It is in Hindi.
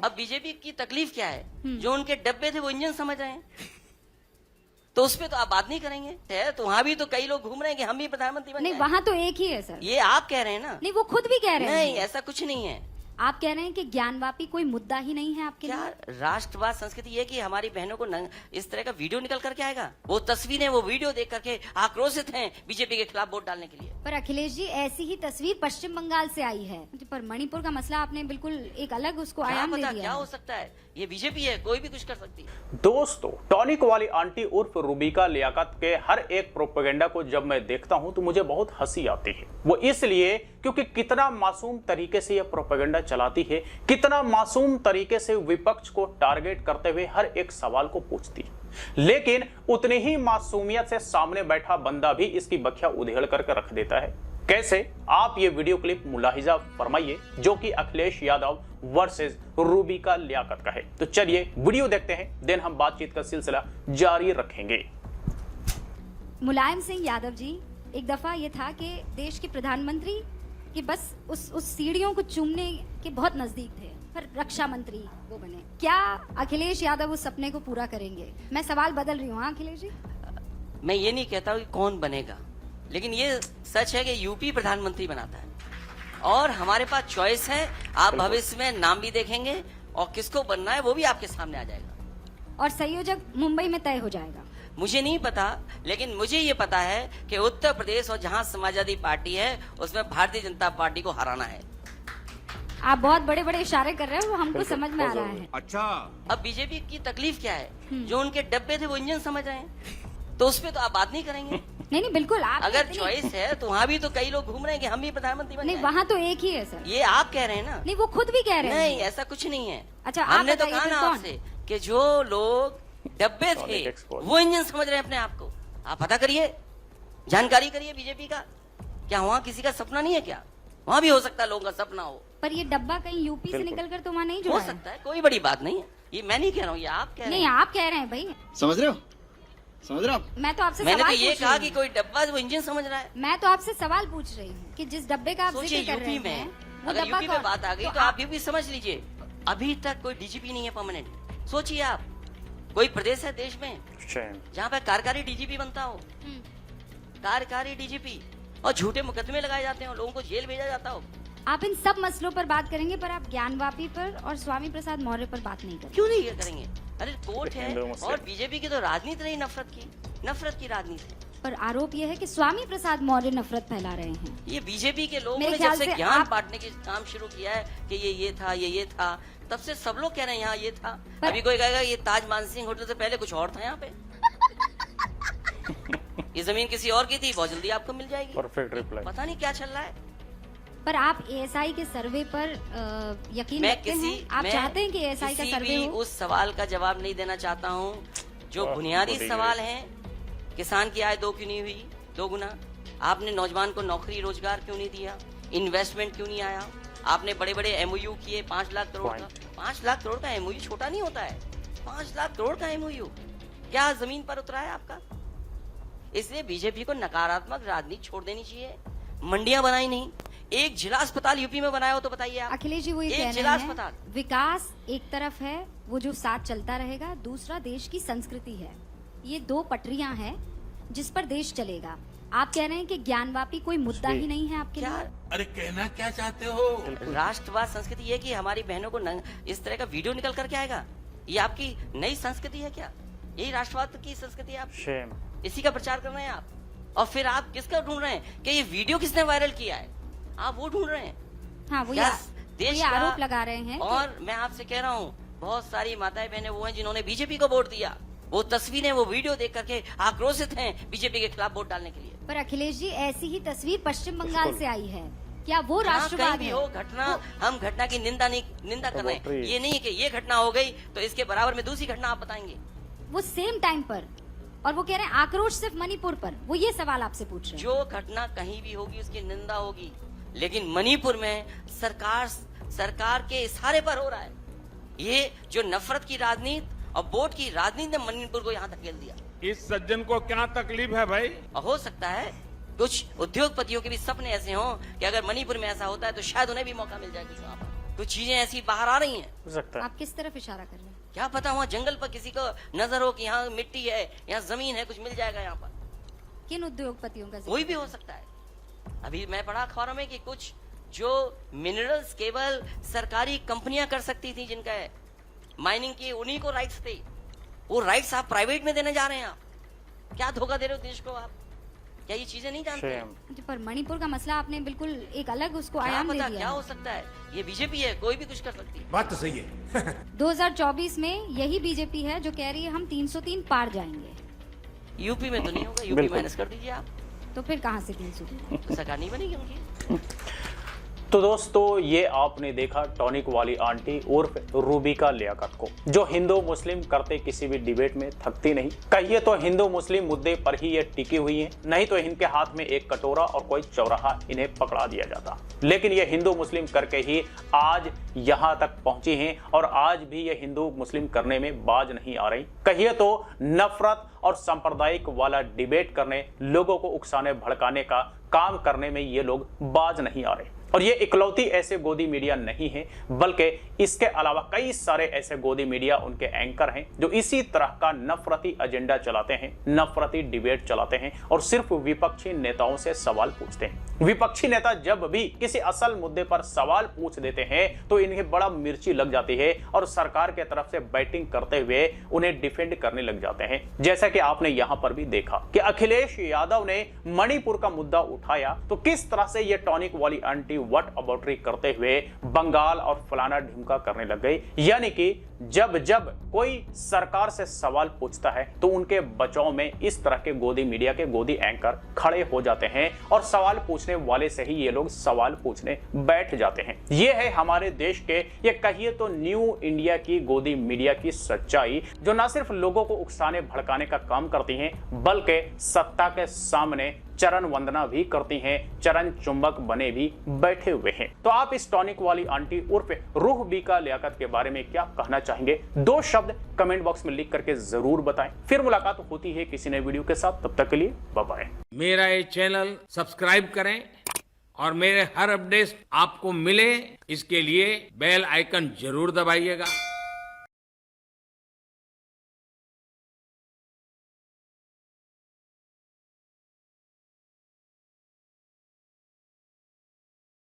अब बीजेपी की तकलीफ क्या है, जो उनके डब्बे थे वो इंजन समझ रहे हैं, तो उस पे तो आप बात नहीं करेंगे। है तो वहाँ भी तो कई लोग घूम रहे हैं कि हम भी प्रधानमंत्री बन नहीं, जाएं। वहाँ तो एक ही है सर। ये आप कह रहे हैं ना? नहीं, वो खुद भी कह रहे हैं। नहीं, ऐसा कुछ नहीं है। आप कह रहे हैं कि ज्ञानवापी कोई मुद्दा ही नहीं है आपके क्या लिए? राष्ट्रवाद संस्कृति ये कि हमारी बहनों को इस तरह का वीडियो निकल करके आएगा? वो तस्वीरें, वो वीडियो देख करके आक्रोशित हैं बीजेपी के खिलाफ वोट डालने के लिए। पर अखिलेश जी, ऐसी ही तस्वीर पश्चिम बंगाल से आई है, पर मणिपुर का मसला आपने बिल्कुल एक अलग उसको क्या आयाम दे पता दिया क्या है। हो सकता है, ये बीजेपी है, कोई भी कुछ कर सकती है। दोस्तों, टॉनिक वाली आंटी उर्फ रूबिका लियाकत के हर एक प्रोपेगेंडा को जब मैं देखता हूं तो मुझे बहुत हंसी आती है। वो इसलिए क्योंकि कितना मासूम तरीके से यह प्रोपेगेंडा चलाती है, कितना मासूम तरीके से विपक्ष को टारगेट करते हुए हर एक सवाल को पूछती है, लेकिन उतनी ही मासूमियत से सामने बैठा बंदा भी इसकी बखिया उधेड़ करके रख देता है। कैसे, आप ये वीडियो क्लिप मुलाहिजा फरमाइए, जो कि अखिलेश यादव वर्सेस रूबिका लियाकत का है। तो चलिए वीडियो देखते हैं, देन हम बातचीत का सिलसिला जारी रखेंगे। मुलायम सिंह यादव जी, एक दफा ये था कि देश के प्रधानमंत्री कि बस उस सीढ़ियों को चूमने के बहुत नजदीक थे, पर रक्षा मंत्री वो बने। क्या अखिलेश यादव उस सपने को पूरा करेंगे? मैं सवाल बदल रही हूँ। हाँ अखिलेश जी, मैं ये नहीं कहता हूँ कि कौन बनेगा, लेकिन ये सच है कि यूपी प्रधानमंत्री बनाता है और हमारे पास चॉइस है। आप भविष्य में नाम भी देखेंगे और किसको बनना है वो भी आपके सामने आ जाएगा। और संयोजक मुंबई में तय हो जाएगा। मुझे नहीं पता, लेकिन मुझे ये पता है कि उत्तर प्रदेश और जहां समाजवादी पार्टी है उसमें भारतीय जनता पार्टी को हराना है। आप बहुत बड़े बड़े इशारे कर रहे हो, वो हमको समझ में आ रहा है। अच्छा, अब बीजेपी की तकलीफ क्या है, जो उनके डब्बे थे वो इंजन समझ रहे हैं, तो उस पे तो आप बात नहीं करेंगे। नहीं, बिल्कुल। आप अगर चॉइस है तो वहाँ भी तो कई लोग घूम रहे हैं कि हम भी प्रधानमंत्री बन नहीं, जाएं। वहाँ तो एक ही है सर। ये आप कह रहे हैं ना? नहीं, वो खुद भी कह रहे हैं। नहीं, ऐसा कुछ नहीं है। अच्छा, आप हमने तो बताइए कहा फिर ना कौन? आपसे कि जो लोग डब्बे थे वो इंजन समझ रहे हैं अपने आप को। आप पता करिए, जानकारी करिए बीजेपी का। क्या वहाँ किसी का सपना नहीं है क्या? वहाँ भी हो सकता है लोगों का सपना हो। पर ये डब्बा कहीं यूपी से निकल कर तो वहाँ नहीं जुड़ा हो है। सकता है, कोई बड़ी बात नहीं है। ये मैं नहीं कह रहा हूँ, ये आप कह रहे नहीं, हैं। आप कह रहे हैं भाई। समझ रहे हो? समझ रहे हो आप? मैं तो आपसे मैंने तो सवाल ये पूछ कहा रही कि हूँ। कोई डब्बा वो इंजन समझ रहा है। मैं तो आपसे सवाल पूछ रही हूँ कि जिस डब्बे का आप सोचिए जिक्र कर रहे यूपी हैं, में, वो अगर डब्बा यूपी में कौन? बात आ गई तो आप यूपी समझ लीजिए, अभी तक कोई डीजीपी नहीं है परमानेंट। सोचिए आप, कोई प्रदेश है देश में जहाँ पे कार्यकारी डीजीपी बनता हो, कार्यकारी डीजीपी, और झूठे मुकदमे लगाए जाते हो, लोगों को जेल भेजा जाता हो। आप इन सब मसलों पर बात करेंगे, पर आप ज्ञानवापी पर और स्वामी प्रसाद मौर्य पर बात नहीं करेंगे। क्यों नहीं करेंगे? अरे कोर्ट है, और बीजेपी की तो राजनीति रही नफरत की राजनीति। पर आरोप यह है कि स्वामी प्रसाद मौर्य नफरत फैला रहे हैं। ये बीजेपी के लोगों मेरे ने जब ख्याल से से ज्ञान आप- बांटने के काम शुरू किया है कि ये था, ये था, तब से सब लोग कह रहे हैं यहाँ ये था। पर- अभी कोई कहेगा ये ताज मानसिंह होटल से पहले कुछ और था यहाँ पे। ये जमीन किसी और की थी, बहुत जल्दी आपको मिल जाएगी। Perfect reply. पता नहीं क्या चल रहा है। पर आप एएसआई के सर्वे पर यकीन रखते हैं? आप चाहते हैं कि एएसआई का किसी सर्वे भी हो? उस सवाल का जवाब नहीं देना चाहता हूँ जो बुनियादी सवाल है। किसान की आय दो क्यों नहीं हुई, 2 गुना? आपने नौजवान को नौकरी रोजगार क्यों नहीं दिया? इन्वेस्टमेंट क्यों नहीं आया? आपने बड़े बड़े एमओयू किए 5 लाख करोड़ का। 5 लाख करोड़ का एमओयू छोटा नहीं होता है। 5 लाख करोड़ का एमओयू क्या जमीन पर उतरा है आपका? इसलिए बीजेपी को नकारात्मक राजनीति छोड़ देनी चाहिए। मंडियां बनाई नहीं, एक जिला अस्पताल यूपी में बनाया हो तो बताइए आप। अखिलेश जी, वो ये एक कह जिला रहे हैं अस्पताल। विकास एक तरफ है, वो जो साथ चलता रहेगा, दूसरा देश की संस्कृति है। ये 2 पटरियां हैं जिस पर देश चलेगा। आप कह रहे हैं कि ज्ञानवापी कोई मुद्दा ही नहीं है आपके क्या लिए? अरे कहना क्या चाहते हो? राष्ट्रवाद संस्कृति ये कि हमारी बहनों को इस तरह का वीडियो निकल करके आएगा, ये आपकी नई संस्कृति है क्या? यही राष्ट्रवाद की संस्कृति है आप? इसी का प्रचार कर रहे हैं आप? और फिर आप किसका ढूंढ रहे हैं कि ये वीडियो किसने वायरल किया है? आप वो ढूंढ रहे हैं। हाँ, वो क्या ये देश का आरोप लगा रहे हैं और मैं आपसे कह रहा हूँ, बहुत सारी माताएं बहनें वो हैं जिन्होंने बीजेपी को वोट दिया। वो तस्वीरें, वो वीडियो देख करके आक्रोशित हैं बीजेपी के खिलाफ वोट डालने के लिए। पर अखिलेश जी, ऐसी ही तस्वीर पश्चिम बंगाल से आई है। क्या वो जहाँ राष्ट्रवाद कहीं भी है? हो घटना, हम घटना की निंदा कर रहे हैं। ये नहीं है कि ये घटना हो गई तो इसके बराबर में दूसरी घटना आप बताएंगे। वो सेम टाइम पर, और वो कह रहे हैं आक्रोश सिर्फ मणिपुर पर। वो ये सवाल आपसे पूछ रहे हैं। जो घटना कहीं भी होगी उसकी निंदा होगी, लेकिन मणिपुर में सरकार के इशारे पर हो रहा है। ये जो नफरत की राजनीति और वोट की राजनीति ने मणिपुर को यहाँ धकेल दिया। इस सज्जन को क्या तकलीफ है भाई? और हो सकता है कुछ उद्योगपतियों के भी सपने ऐसे हों कि अगर मणिपुर में ऐसा होता है तो शायद उन्हें भी मौका मिल जाए कुछ वहाँ पर। कुछ चीजें ऐसी बाहर आ रही हैं। हो सकता है। आप किस तरफ इशारा कर रहे हैं? क्या पता वहाँ जंगल पर किसी को नजर हो कि यहाँ मिट्टी है, यहाँ जमीन है, कुछ मिल जाएगा यहाँ पर। किन उद्योगपतियों का जिक्र? कोई भी हो सकता है। अभी मैं पढ़ा अखबारों में कि कुछ जो मिनरल्स केवल सरकारी कंपनियां कर सकती थी, जिनका है माइनिंग की, उन्हीं को राइट्स थे। वो राइट्स आप प्राइवेट में देने जा रहे हैं। आप क्या धोखा दे रहे हो देश को? आप क्या ये चीजें नहीं जानते हैं? जी, पर मणिपुर का मसला आपने बिल्कुल एक अलग उसको क्या आयाम दे पता दिया क्या है। हो सकता है? ये बीजेपी है, कोई भी कुछ कर सकती है। बात तो सही है। 2024 में यही बीजेपी है जो कह रही है हम 303 पार जाएंगे, यूपी में तो नहीं होगा। यूपी बिल्कुल। माइनस कर दीजिए आप, तो फिर कहाँ से 303? सरकार नहीं बनेगी उनकी। तो दोस्तों, ये आपने देखा टॉनिक वाली आंटी उर्फ रूबिका लियाकत को, जो हिंदू मुस्लिम करते किसी भी डिबेट में थकती नहीं। कहिए तो हिंदू मुस्लिम मुद्दे पर ही ये टिकी हुई है, नहीं तो इनके हाथ में एक कटोरा और कोई चौराहा इन्हें पकड़ा दिया जाता। लेकिन ये हिंदू मुस्लिम करके ही आज यहाँ तक पहुंची हैं और आज भी ये हिंदू मुस्लिम करने में बाज नहीं आ रही। कहिए तो नफरत और सांप्रदायिक वाला डिबेट करने, लोगों को उकसाने भड़काने का काम करने में ये लोग बाज नहीं आ रहे। और ये इकलौती ऐसे गोदी मीडिया नहीं है, बल्कि इसके अलावा कई सारे ऐसे गोदी मीडिया उनके एंकर हैं जो इसी तरह का नफरती एजेंडा चलाते हैं, नफरती डिबेट चलाते हैं और सिर्फ विपक्षी नेताओं से सवाल पूछते हैं। विपक्षी नेता जब भी किसी असल मुद्दे पर सवाल पूछ देते हैं तो इन्हें बड़ा मिर्ची लग जाती है और सरकार के तरफ से बैटिंग करते हुए उन्हें डिफेंड करने लग जाते हैं। जैसा कि आपने यहां पर भी देखा कि अखिलेश यादव ने मणिपुर का मुद्दा उठाया तो किस तरह से ये टॉनिक वाली आंटी वट अबाउटरी करते हुए बंगाल और फलाना ढिमका करने लग गई। यानी कि जब जब कोई सरकार से सवाल पूछता है तो उनके बचाव में इस तरह के गोदी मीडिया के गोदी एंकर खड़े हो जाते हैं और सवाल पूछने वाले से ही ये लोग सवाल पूछने बैठ जाते हैं। ये है हमारे देश के, ये कहिए तो न्यू इंडिया की गोदी मीडिया की सच्चाई, जो न सिर्फ लोगों को उकसाने भड़काने का काम करती हैं बल्कि सत्ता के सामने चरण वंदना भी करती हैं, चरण चुंबक बने भी बैठे हुए हैं। तो आप इस टॉनिक वाली आंटी उर्फ रूबिका लियाकत के बारे में क्या कहना चाहेंगे? 2 शब्द कमेंट बॉक्स में लिख करके जरूर बताएं। फिर मुलाकात होती है किसी नए वीडियो के साथ, तब तक के लिए बाय बाय। मेरा ये चैनल सब्सक्राइब करें और मेरे हर अपडेट आपको मिले, इसके लिए बेल आइकन जरूर दबाइएगा।